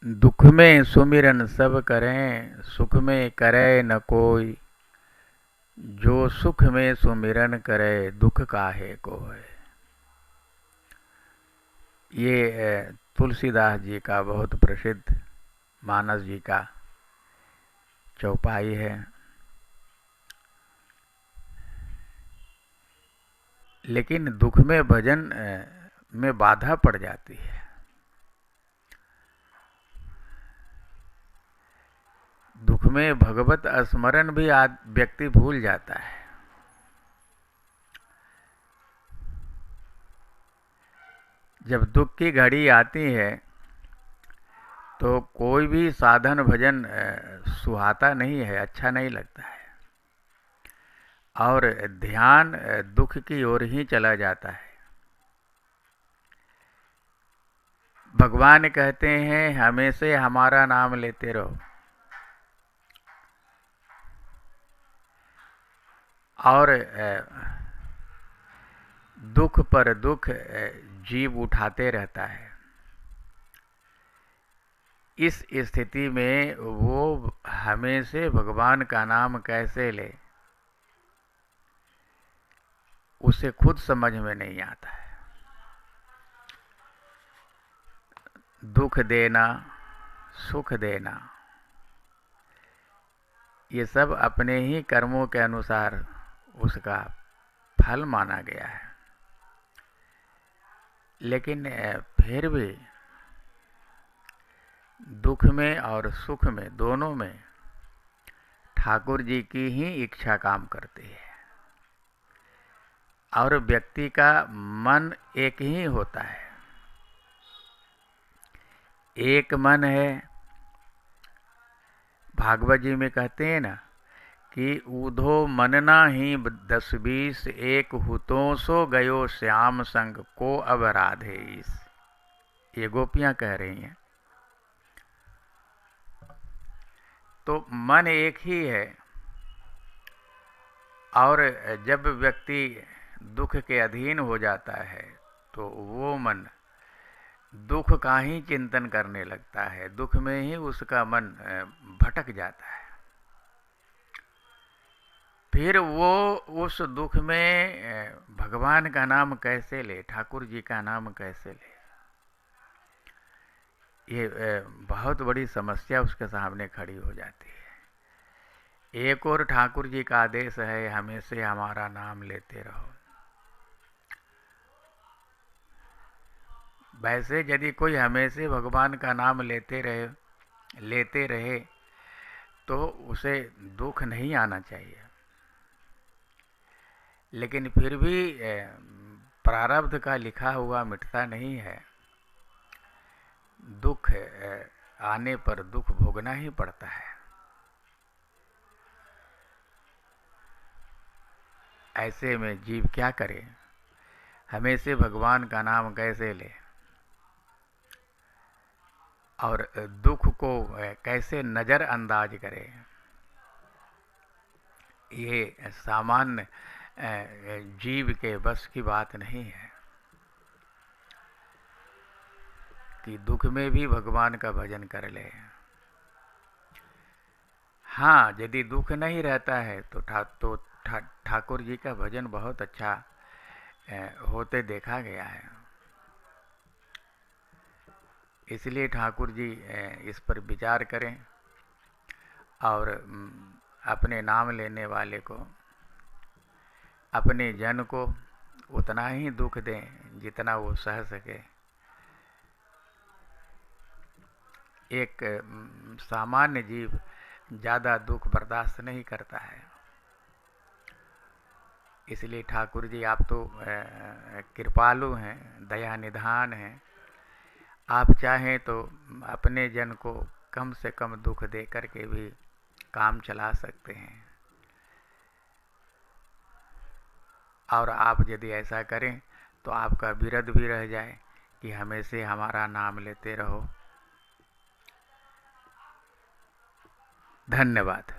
दुख में सुमिरन सब करें, सुख में करे न कोई। जो सुख में सुमिरन करे, दुख काहे को है। ये तुलसीदास जी का बहुत प्रसिद्ध मानस जी का चौपाई है। लेकिन दुख में भजन में बाधा पड़ जाती है। दुख में भगवत स्मरण भी व्यक्ति भूल जाता है। जब दुख की घड़ी आती है तो कोई भी साधन भजन सुहाता नहीं है, अच्छा नहीं लगता है, और ध्यान दुख की ओर ही चला जाता है। भगवान कहते हैं हमेशा हमारा नाम लेते रहो, और दुख पर दुख जीव उठाते रहता है। इस स्थिति में वो हमेशा भगवान का नाम कैसे ले, उसे खुद समझ में नहीं आता है। दुख देना, सुख देना, ये सब अपने ही कर्मों के अनुसार उसका फल माना गया है। लेकिन फिर भी दुख में और सुख में, दोनों में ठाकुर जी की ही इच्छा काम करती है। और व्यक्ति का मन एक ही होता है, एक मन है। भागवत जी में कहते हैं ना कि ऊधो मनना ही 10-20, एक हुतों सो गयो श्याम संग को अब राधे ईस। ये गोपियां कह रही हैं। तो मन एक ही है, और जब व्यक्ति दुख के अधीन हो जाता है तो वो मन दुख का ही चिंतन करने लगता है, दुख में ही उसका मन भटक जाता है। फिर वो उस दुख में भगवान का नाम कैसे ले, ठाकुर जी का नाम कैसे ले, ये बहुत बड़ी समस्या उसके सामने खड़ी हो जाती है। एक और ठाकुर जी का आदेश है हमेशा हमारा नाम लेते रहो। वैसे यदि कोई हमेशा भगवान का नाम लेते रहे तो उसे दुख नहीं आना चाहिए। लेकिन फिर भी प्रारब्ध का लिखा हुआ मिटता नहीं है। दुख आने पर दुख भोगना ही पड़ता है। ऐसे में जीव क्या करे, हमेशा भगवान का नाम कैसे ले, और दुख को कैसे नज़रअंदाज करे, ये सामान्य जीव के बस की बात नहीं है। कि दुख में भी भगवान का भजन कर ले। हाँ, यदि दुख नहीं रहता है तो ठाकुर जी का भजन बहुत अच्छा होते देखा गया है। इसलिए ठाकुर जी इस पर विचार करें और अपने नाम लेने वाले को, अपने जन को उतना ही दुख दें जितना वो सह सके। एक सामान्य जीव ज़्यादा दुख बर्दाश्त नहीं करता है। इसलिए ठाकुर जी आप तो कृपालु हैं, दया निधान हैं। आप चाहें तो अपने जन को कम से कम दुख दे करके भी काम चला सकते हैं। और आप यदि ऐसा करें तो आपका विरध भी रह जाए कि हमेशा हमारा नाम लेते रहो। धन्यवाद।